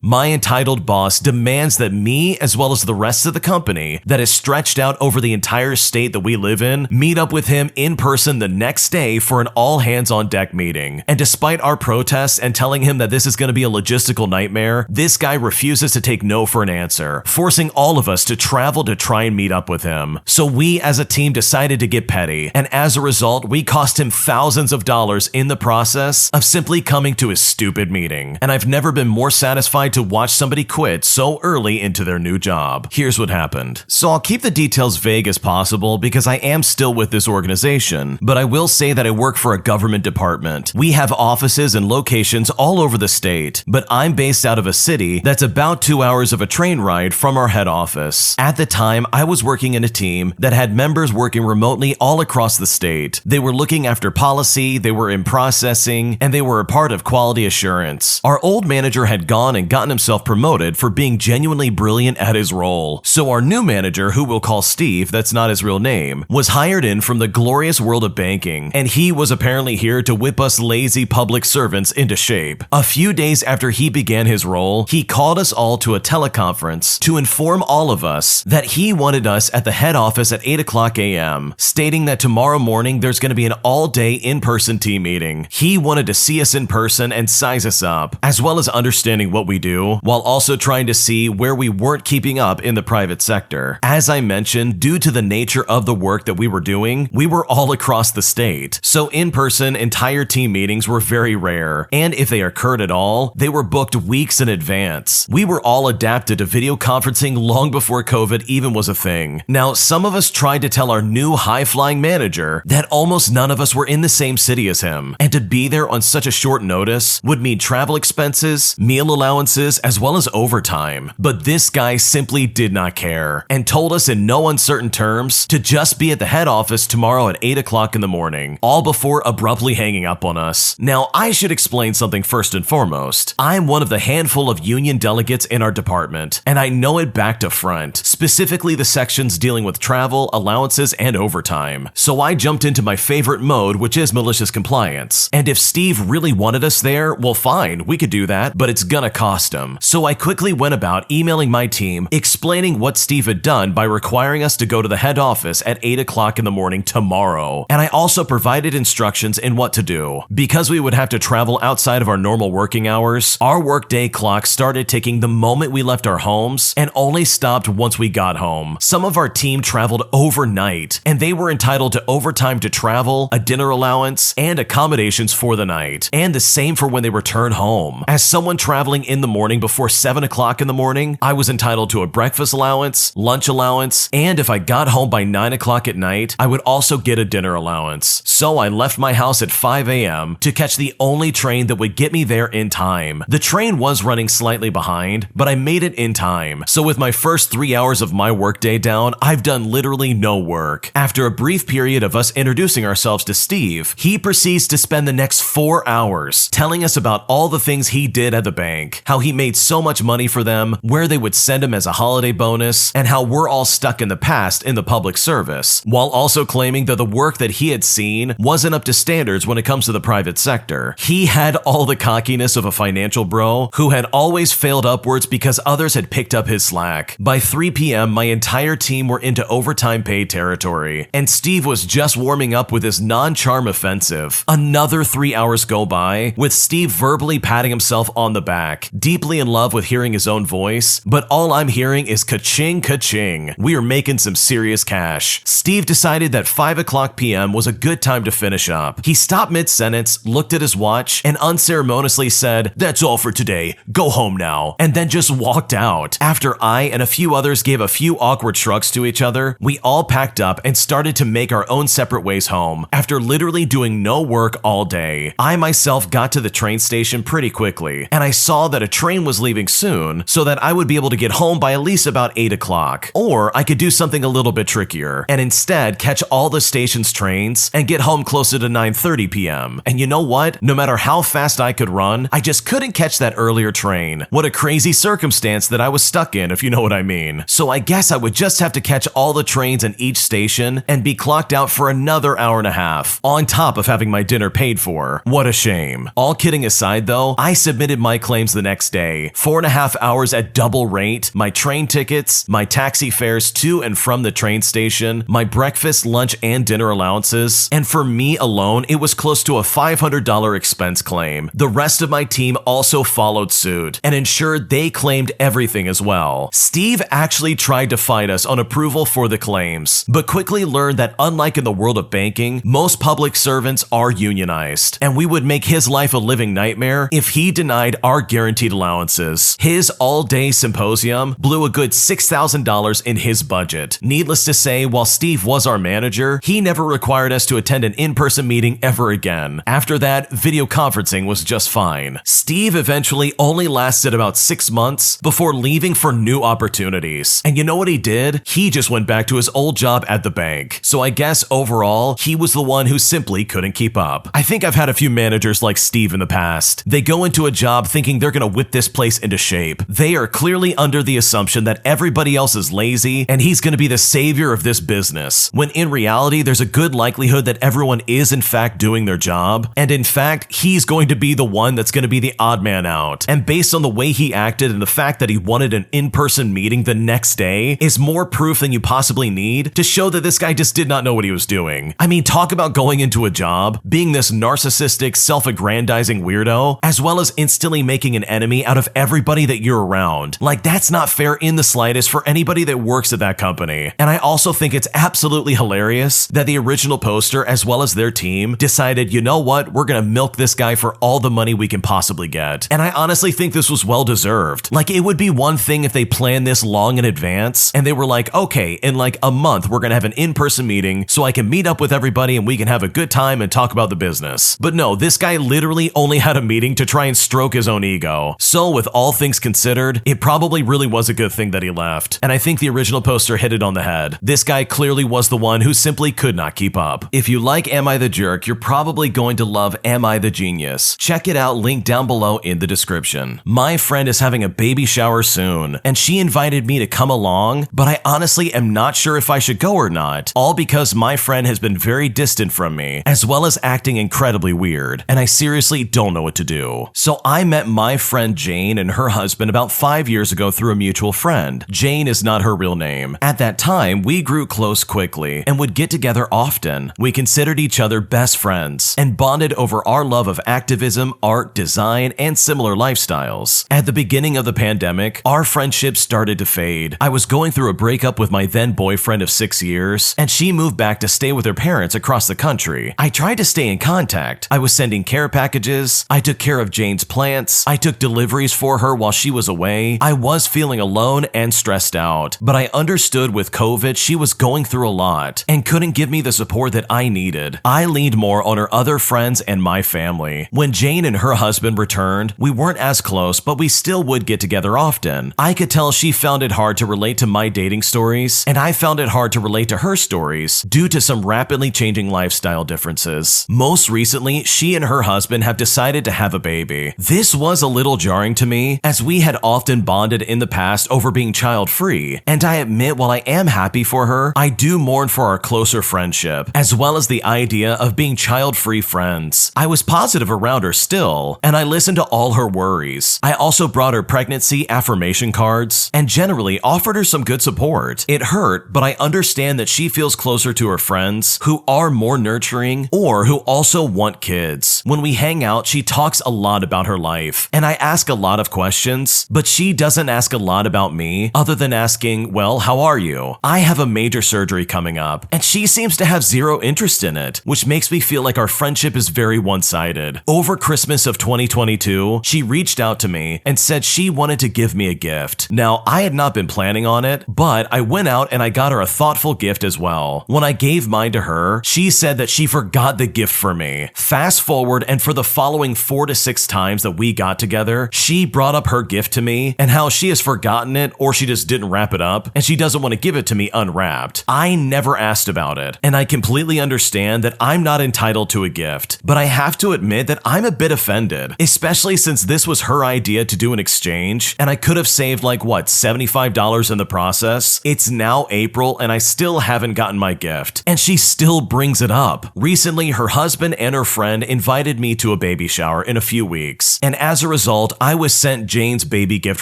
My entitled boss demands that me, as well as the rest of the company that is stretched out over the entire state that we live in, meet up with him in person the next day for an all-hands-on-deck meeting. And despite our protests and telling him that this is going to be a logistical nightmare, this guy refuses to take no for an answer, forcing all of us to travel to try and meet up with him. So we as a team decided to get petty, and as a result, we cost him thousands of dollars in the process of simply coming to his stupid meeting. And I've never been more satisfied to watch somebody quit so early into their new job. Here's what happened. So I'll keep the details vague as possible because I am still with this organization, but I will say that I work for a government department. We have offices and locations all over the state, but I'm based out of a city that's about 2 hours of a train ride from our head office. At the time, I was working in a team that had members working remotely all across the state. They were looking after policy, they were in processing, and they were a part of quality assurance. Our old manager had gone and gotten himself promoted for being genuinely brilliant at his role. So our new manager, who we'll call Steve, that's not his real name, was hired in from the glorious world of banking, and he was apparently here to whip us lazy public servants into shape. A few days after he began his role, he called us all to a teleconference to inform all of us that he wanted us at the head office at 8 a.m., stating that tomorrow morning there's going to be an all-day in-person team meeting. He wanted to see us in person and size us up, as well as understanding what we do, while also trying to see where we weren't keeping up in the private sector. As I mentioned, due to the nature of the work that we were doing, we were all across the state. So in-person entire team meetings were very rare, and if they occurred at all, they were booked weeks in advance. We were all adapted to video conferencing long before COVID even was a thing. Now, some of us tried to tell our new high-flying manager that almost none of us were in the same city as him, and to be there on such a short notice would mean travel expenses, meal allowances, as well as overtime. But this guy simply did not care and told us in no uncertain terms to just be at the head office tomorrow at 8 o'clock in the morning, all before abruptly hanging up on us. Now, I should explain something first and foremost. I'm one of the handful of union delegates in our department, and I know it back to front, specifically the sections dealing with travel, allowances, and overtime. So I jumped into my favorite mode, which is malicious compliance. And if Steve really wanted us there, well fine, we could do that, but it's gonna cost him. So I quickly went about emailing my team, explaining what Steve had done by requiring us to go to the head office at 8 o'clock in the morning tomorrow. And I also provided instructions in what to do. Because we would have to travel outside of our normal working hours, our workday clock started ticking the moment we left our homes and only stopped once we got home. Some of our team traveled overnight, and they were entitled to overtime to travel, a dinner allowance, and accommodations for the night, and the same for when they return home. As someone traveling in the morning before 7 o'clock in the morning, I was entitled to a breakfast allowance, lunch allowance, and if I got home by 9 o'clock at night, I would also get a dinner allowance. So I left my house at 5 a.m. to catch the only train that would get me there in time. The train was running slightly behind, but I made it in time. So with my first 3 hours of my workday down, I've done literally no work. After a brief period of us introducing ourselves to Steve, he proceeds to spend the next 4 hours telling us about all the things he did at the bank, how he made so much money for them, where they would send him as a holiday bonus, and how we're all stuck in the past in the public service, while also claiming that the work that he had seen wasn't up to standards when it comes to the private sector. He had all the cockiness of a financial bro who had always failed upwards because others had picked up his slack. By 3 p.m., my entire team were into overtime paid territory, and Steve was just warming up with his non-charm offensive. Another 3 hours go by, with Steve verbally patting himself on the back, deeply in love with hearing his own voice, but all I'm hearing is ka-ching, ka-ching. We are making some serious cash. Steve decided that 5 o'clock p.m. was a good time to finish up. He stopped mid-sentence, looked at his watch, and unceremoniously said, "That's all for today. Go home now," and then just walked out. After I and a few others gave a few awkward shrugs to each other, we all packed up and started to make our own separate ways home. After literally doing no work all day, I myself got to the train station pretty quickly, and I saw that a train was leaving soon so that I would be able to get home by at least about 8 o'clock. Or I could do something a little bit trickier and instead catch all the station's trains and get home closer to 9:30 p.m. And you know what? No matter how fast I could run, I just couldn't catch that earlier train. What a crazy circumstance that I was stuck in, if you know what I mean. So I guess I would just have to catch all the trains in each station and be clocked out for another hour and a half, on top of having my dinner paid for. What a shame. All kidding aside though, I submitted my claims the next next day, 4.5 hours at double rate, my train tickets, my taxi fares to and from the train station, my breakfast, lunch, and dinner allowances, and for me alone, it was close to a $500 expense claim. The rest of my team also followed suit and ensured they claimed everything as well. Steve actually tried to fight us on approval for the claims, but quickly learned that unlike in the world of banking, most public servants are unionized, and we would make his life a living nightmare if he denied our guaranteed allowances. His all-day symposium blew a good $6,000 in his budget. Needless to say, while Steve was our manager, he never required us to attend an in-person meeting ever again. After that, video conferencing was just fine. Steve eventually only lasted about 6 months before leaving for new opportunities. And you know what he did? He just went back to his old job at the bank. So I guess overall, he was the one who simply couldn't keep up. I think I've had a few managers like Steve in the past. They go into a job thinking they're gonna whip this place into shape. They are clearly under the assumption that everybody else is lazy and he's gonna be the savior of this business, when in reality, there's a good likelihood that everyone is in fact doing their job, and in fact, he's going to be the one that's gonna be the odd man out. And based on the way he acted and the fact that he wanted an in-person meeting the next day is more proof than you possibly need to show that this guy just did not know what he was doing. I mean, talk about going into a job, being this narcissistic, self-aggrandizing weirdo, as well as instantly making an enemy out of everybody that you're around. Like, that's not fair in the slightest for anybody that works at that company. And I also think it's absolutely hilarious that the original poster, as well as their team, decided, you know what, we're gonna milk this guy for all the money we can possibly get. And I honestly think this was well deserved. Like, it would be one thing if they planned this long in advance and they were like, okay, in like a month, we're gonna have an in-person meeting so I can meet up with everybody and we can have a good time and talk about the business. But no, this guy literally only had a meeting to try and stroke his own ego. So with all things considered, it probably really was a good thing that he left. And I think the original poster hit it on the head. This guy clearly was the one who simply could not keep up. If you like Am I the Jerk, you're probably going to love Am I the Genius. Check it out, link down below in the description. My friend is having a baby shower soon, and she invited me to come along, but I honestly am not sure if I should go or not, all because my friend has been very distant from me, as well as acting incredibly weird, and I seriously don't know what to do. So I met my friend Jane and her husband about 5 years ago through a mutual friend. Jane is not her real name. At that time, we grew close quickly and would get together often. We considered each other best friends and bonded over our love of activism, art, design, and similar lifestyles. At the beginning of the pandemic, our friendship started to fade. I was going through a breakup with my then boyfriend of 6 years, and she moved back to stay with her parents across the country. I tried to stay in contact. I was sending care packages, I took care of Jane's plants, I took deliveries for her while she was away. I was feeling alone and stressed out, but I understood with COVID she was going through a lot and couldn't give me the support that I needed. I leaned more on her other friends and my family. When Jane and her husband returned, we weren't as close, but we still would get together often. I could tell she found it hard to relate to my dating stories, and I found it hard to relate to her stories due to some rapidly changing lifestyle differences. Most recently, she and her husband have decided to have a baby. This was a little jarring to me, as we had often bonded in the past over being child-free, and I admit while I am happy for her, I do mourn for our closer friendship, as well as the idea of being child-free friends. I was positive around her still, and I listened to all her worries. I also brought her pregnancy affirmation cards, and generally offered her some good support. It hurt, but I understand that she feels closer to her friends, who are more nurturing, or who also want kids. When we hang out, she talks a lot about her life, and I ask a lot of questions, but she doesn't ask a lot about me, other than asking, well, how are you? I have a major surgery coming up, and she seems to have zero interest in it, which makes me feel like our friendship is very one-sided. Over Christmas of 2022, she reached out to me and said she wanted to give me a gift. Now, I had not been planning on it, but I went out and I got her a thoughtful gift as well. When I gave mine to her, she said that she forgot the gift for me. Fast forward, and for the following 4 to 6 times that we got together, she brought up her gift to me and how she has forgotten it, or she just didn't wrap it up, and she doesn't want to give it to me unwrapped. I never asked about it, and I completely understand that I'm not entitled to a gift, but I have to admit that I'm a bit offended, especially since this was her idea to do an exchange, and I could have saved like, what, $75 in the process? It's now April, and I still haven't gotten my gift, and she still brings it up. Recently, her husband and her friend invited invited me to a baby shower in a few weeks, and as a result, I was sent Jane's baby gift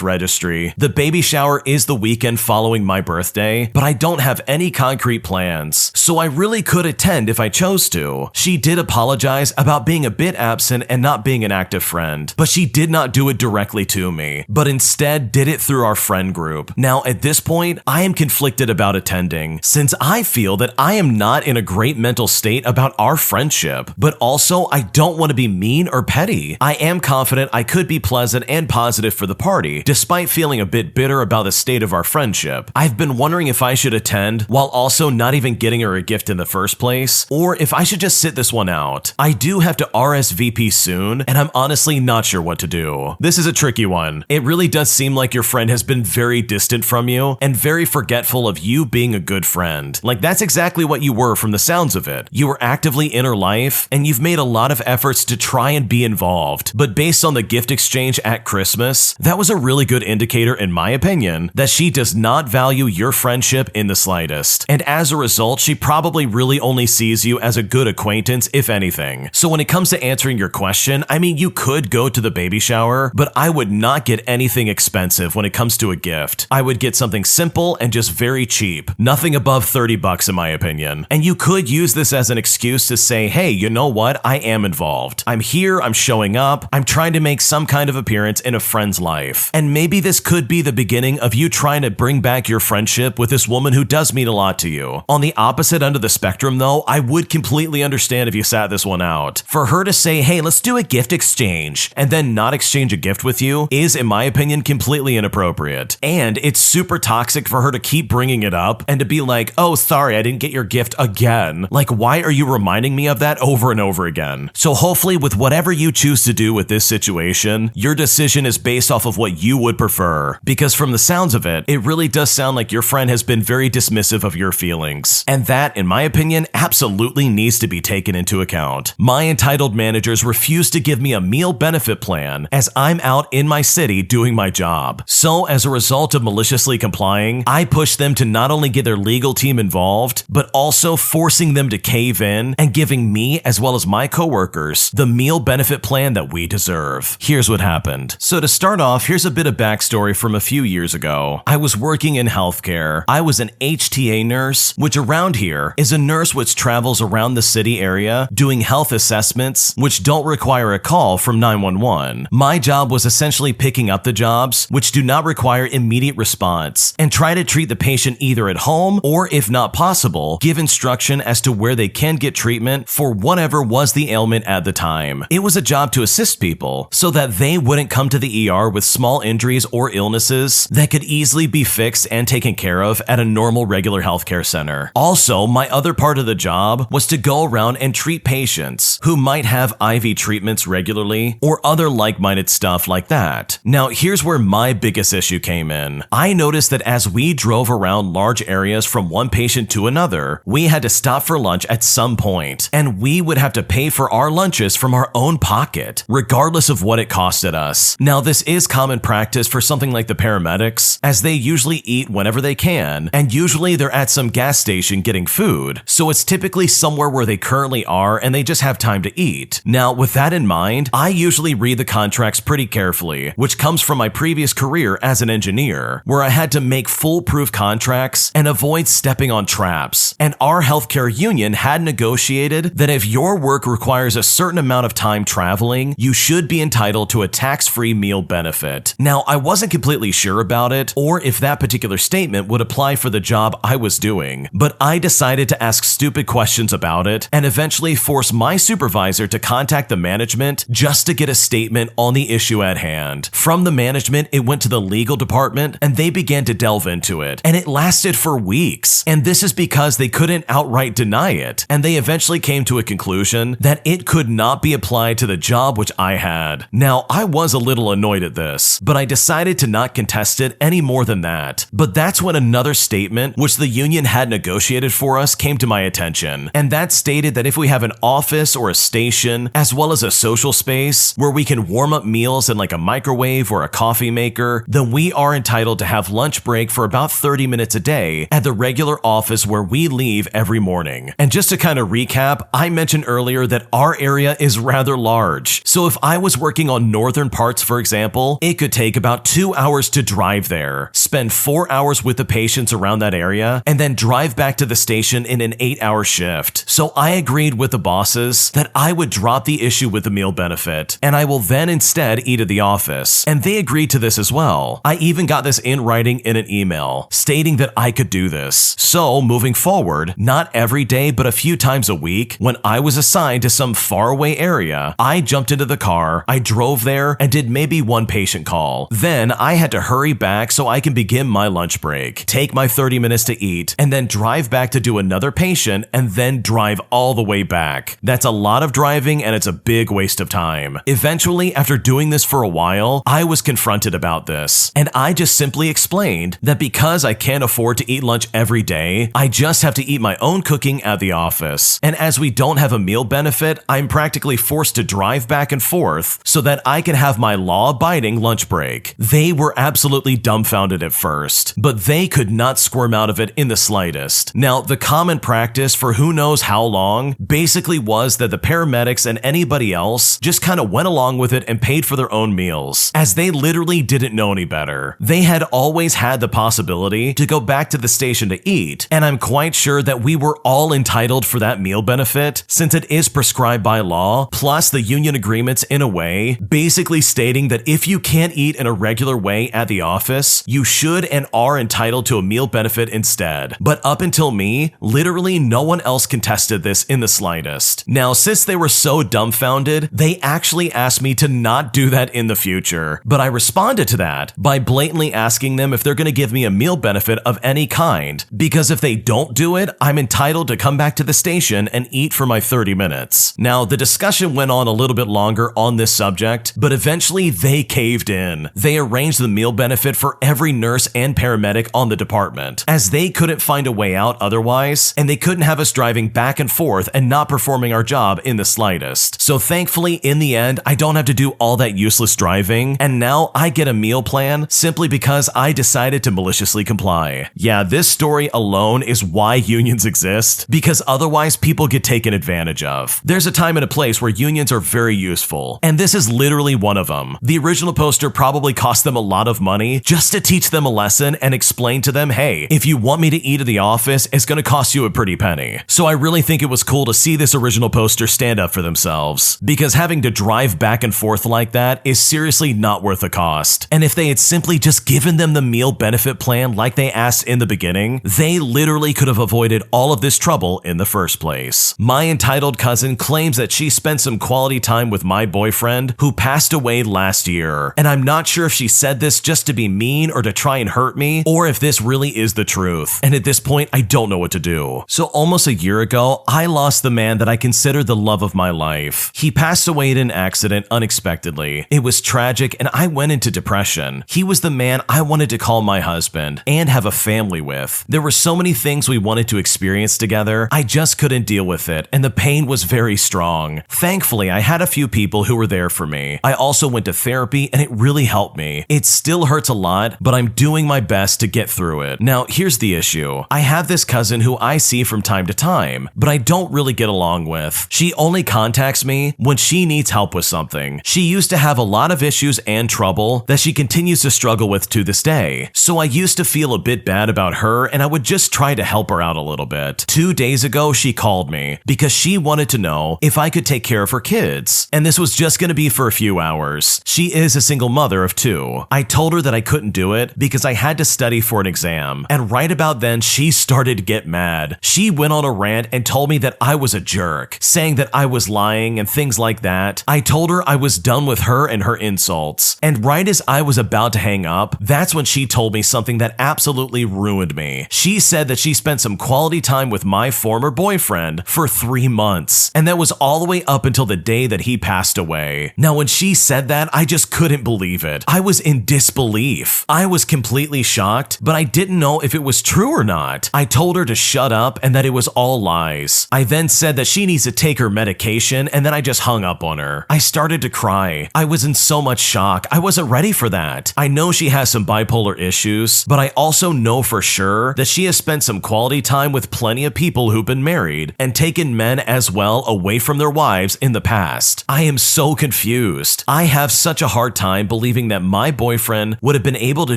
registry. The baby shower is the weekend following my birthday, but I don't have any concrete plans, so I really could attend if I chose to. She did apologize about being a bit absent and not being an active friend, but she did not do it directly to me, but instead did it through our friend group. Now, at this point, I am conflicted about attending, since I feel that I am not in a great mental state about our friendship, but also I don't want to be mean or petty. I am confident I could be pleasant and positive for the party, despite feeling a bit bitter about the state of our friendship. I've been wondering if I should attend while also not even getting her a gift in the first place, or if I should just sit this one out. I do have to RSVP soon, and I'm honestly not sure what to do. This is a tricky one. It really does seem like your friend has been very distant from you and very forgetful of you being a good friend. Like, that's exactly what you were from the sounds of it. You were actively in her life, and you've made a lot of efforts to try and be involved. But based on the gift exchange at Christmas, that was a really good indicator, in my opinion, that she does not value your friendship in the slightest. And as a result, she probably really only sees you as a good acquaintance, if anything. So when it comes to answering your question, I mean, you could go to the baby shower, but I would not get anything expensive when it comes to a gift. I would get something simple and just very cheap. Nothing above $30 in my opinion. And you could use this as an excuse to say, hey, you know what? I am involved. I'm here, I'm showing up, I'm trying to make some kind of appearance in a friend's life. And maybe this could be the beginning of you trying to bring back your friendship with this woman who does mean a lot to you. On the opposite end of the spectrum though, I would completely understand if you sat this one out. For her to say, hey, let's do a gift exchange, and then not exchange a gift with you is, in my opinion, completely inappropriate. And it's super toxic for her to keep bringing it up and to be like, oh, sorry, I didn't get your gift again. Like, why are you reminding me of that over and over again? So hopefully with whatever you choose to do with this situation, your decision is based off of what you would prefer. Because from the sounds of it, it really does sound like your friend has been very dismissive of your feelings. And that, in my opinion, absolutely needs to be taken into account. My entitled managers refuse to give me a meal benefit plan as I'm out in my city doing my job. So as a result of maliciously complying, I push them to not only get their legal team involved, but also forcing them to cave in and giving me, as well as my coworkers, the meal benefit plan that we deserve. Here's what happened. So to start off, here's a bit of backstory from a few years ago. I was working in healthcare. I was an HTA nurse, which around here is a nurse which travels around the city area doing health assessments which don't require a call from 911. My job was essentially picking up the jobs which do not require immediate response and try to treat the patient either at home or, if not possible, give instruction as to where they can get treatment for whatever was the ailment at the time. It was a job to assist people so that they wouldn't come to the ER with small injuries or illnesses that could easily be fixed and taken care of at a normal regular healthcare center. Also, my other part of the job was to go around and treat patients who might have IV treatments regularly or other like-minded stuff like that. Now, here's where my biggest issue came in. I noticed that as we drove around large areas from one patient to another, we had to stop for lunch at some point, and we would have to pay for our lunches from our own pocket, regardless of what it costed us. Now, this is common practice for something like the paramedics, as they usually eat whenever they can, and usually they're at some gas station getting food, so it's typically somewhere where they currently are and they just have time to eat. Now, with that in mind, I usually read the contracts pretty carefully, which comes from my previous career as an engineer, where I had to make foolproof contracts and avoid stepping on traps. And our healthcare union had negotiated that if your work requires a certain amount of time traveling, you should be entitled to a tax-free meal benefit. Now, I wasn't completely sure about it, or if that particular statement would apply for the job I was doing, but I decided to ask stupid questions about it and eventually force my supervisor to contact the management just to get a statement on the issue at hand. From the management, it went to the legal department and they began to delve into it, and it lasted for weeks. And this is because they couldn't outright deny it, and they eventually came to a conclusion that it could not be applied to the job which I had. Now, I was a little annoyed at this, but I decided to not contest it any more than that. But that's when another statement which the union had negotiated for us came to my attention, and that stated that if we have an office or a station, as well as a social space where we can warm up meals in like a microwave or a coffee maker, then we are entitled to have lunch break for about 30 minutes a day at the regular office where we leave every morning. And just to kind of recap, I mentioned earlier that our area is rather large. So if I was working on northern parts, for example, it could take about 2 hours to drive there, spend 4 hours with the patients around that area, and then drive back to the station in an 8-hour shift. So I agreed with the bosses that I would drop the issue with the meal benefit, and I will then instead eat at the office. And they agreed to this as well. I even got this in writing in an email, stating that I could do this. So moving forward, not every day but a few times a week, when I was assigned to some faraway area, I jumped into the car, I drove there, and did maybe one patient call. Then I had to hurry back so I can begin my lunch break, take my 30 minutes to eat, and then drive back to do another patient, and then drive all the way back. That's a lot of driving, and it's a big waste of time. Eventually, after doing this for a while, I was confronted about this, and I just simply explained that because I can't afford to eat lunch every day, I just have to eat my own cooking at the office. And as we don't have a meal benefit, I'm practically forced to drive back and forth so that I can have my law-abiding lunch break. They were absolutely dumbfounded at first, but they could not squirm out of it in the slightest. Now, the common practice for who knows how long basically was that the paramedics and anybody else just kind of went along with it and paid for their own meals, as they literally didn't know any better. They had always had the possibility to go back to the station to eat, and I'm quite sure that we were all entitled for that meal benefit since it is prescribed by law, plus the union agreements in a way, basically stating that if you can't eat in a regular way at the office, you should and are entitled to a meal benefit instead. But up until me, literally no one else contested this in the slightest. Now, since they were so dumbfounded, they actually asked me to not do that in the future. But I responded to that by blatantly asking them if they're going to give me a meal benefit of any kind, because if they don't do it, I'm entitled to come back to the station and eat for my 30 minutes. Now, the discussion went on a little bit longer on this subject, but eventually they caved in. They arranged the meal benefit for every nurse and paramedic on the department, as they couldn't find a way out otherwise, and they couldn't have us driving back and forth and not performing our job in the slightest. So thankfully, in the end, I don't have to do all that useless driving, and now I get a meal plan simply because I decided to maliciously comply. Yeah, this story alone is why unions exist, because otherwise people get taken advantage of. There's a time and a place where unions are very useful, and this is literally one of them. The original poster probably cost them a lot of money just to teach them a lesson and explain to them, hey, if you want me to eat at the office, it's gonna cost you a pretty penny. So I really think it was cool to see this original poster stand up for themselves, because having to drive back and forth like that is seriously not worth the cost. And if they had simply just given them the meal benefit plan like they asked in the beginning, they literally could have avoided all of this trouble in the first place. My entitled cousin claims that she spent some quality time with my boyfriend who passed away last year, and I'm not sure if she said this just to be mean or to try and hurt me, or if this really is the truth. And at this point, I don't know what to do. So almost a year ago, I lost the man that I consider the love of my life. He passed away in an accident unexpectedly. It was tragic, and I went into depression. He was the man I wanted to call my husband and have a family with. There were so many things we wanted to experience together, I just couldn't deal with it, and the pain was very strong. Thankfully, I had a few people who were there for me. I also went to therapy, and it really helped me. It still hurts a lot, but I'm doing my best to get through it. Now, here's the issue. I have this cousin who I see from time to time, but I don't really get along with. She only contacts me when she needs help with something. She used to have a lot of issues and trouble that she continues to struggle with to this day. So I used to feel a bit bad about her, and I would just try to help her out a little bit. 2 days ago, she called me because she wanted to know if I could take care of her kids, and this was just going to be for a few hours. She is a single mother of 2. I told her that I couldn't do it because I had to study for an exam, and right about then, she started to get mad. She went on a rant and told me that I was a jerk, saying that I was lying and things like that. I told her I was done with her and her insults, and right as I was about to hang up, that's when she told me something that absolutely ruined me. She said that she spent some quality time with my former boyfriend for 3 months, and that was all the way up until the day that he passed away. Now, when she said that, I just couldn't believe it. I was in disbelief. I was completely shocked, but I didn't know if it was true or not. I told her to shut up and that it was all lies. I then said that she needs to take her medication, and then I just hung up on her. I started to cry. I was in so much shock. I wasn't ready for that. I know she has some bipolar issues, but I also know for sure that she has spent some quality time with plenty of people who've been married and taken men as well away from from their wives in the past. I am so confused. I have such a hard time believing that my boyfriend would have been able to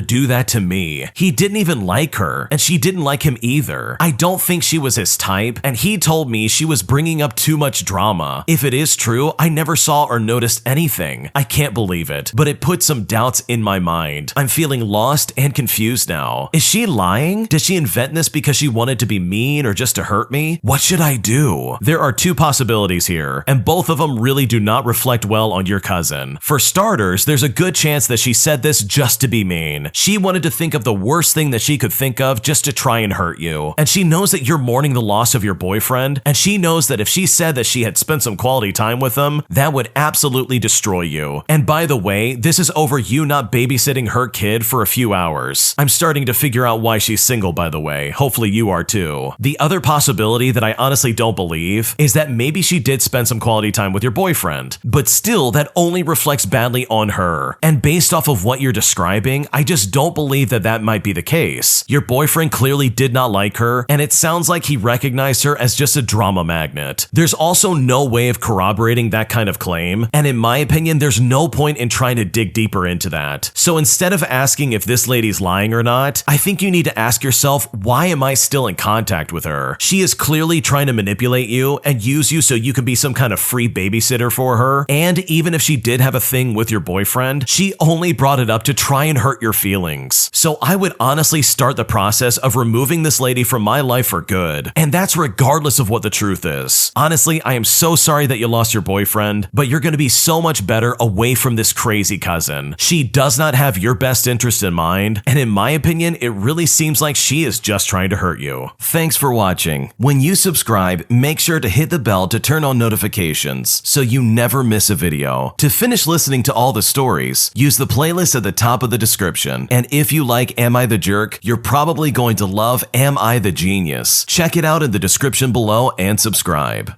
do that to me. He didn't even like her, and she didn't like him either. I don't think she was his type, and he told me she was bringing up too much drama. If it is true, I never saw or noticed anything. I can't believe it, but it put some doubts in my mind. I'm feeling lost and confused now. Is she lying? Did she invent this because she wanted to be mean or just to hurt me? What should I do? There are two possibilities here, and both of them really do not reflect well on your cousin. For starters, there's a good chance that she said this just to be mean. She wanted to think of the worst thing that she could think of just to try and hurt you. And she knows that you're mourning the loss of your boyfriend, and she knows that if she said that she had spent some quality time with him, that would absolutely destroy you. And by the way, this is over you not babysitting her kid for a few hours. I'm starting to figure out why she's single, by the way. Hopefully you are too. The other possibility that I honestly don't believe is that maybe she did spend some quality time with your boyfriend, but still that only reflects badly on her. And based off of what you're describing, I just don't believe that that might be the case. Your boyfriend clearly did not like her, and it sounds like he recognized her as just a drama magnet. There's also no way of corroborating that kind of claim, and in my opinion, there's no point in trying to dig deeper into that. So instead of asking if this lady's lying or not, I think you need to ask yourself, why am I still in contact with her? She is clearly trying to manipulate you and use you so you can be some kind of free babysitter for her, and even if she did have a thing with your boyfriend, she only brought it up to try and hurt your feelings. So I would honestly start the process of removing this lady from my life for good, and that's regardless of what the truth is. Honestly, I am so sorry that you lost your boyfriend, but you're going to be so much better away from this crazy cousin. She does not have your best interest in mind, and in my opinion, it really seems like she is just trying to hurt you. Thanks for watching. When you subscribe, make sure to hit the bell to turn on notifications so you never miss a video. To finish listening to all the stories, use the playlist at the top of the description. And if you like Am I the Jerk, you're probably going to love Am I the Genius. Check it out in the description below and subscribe.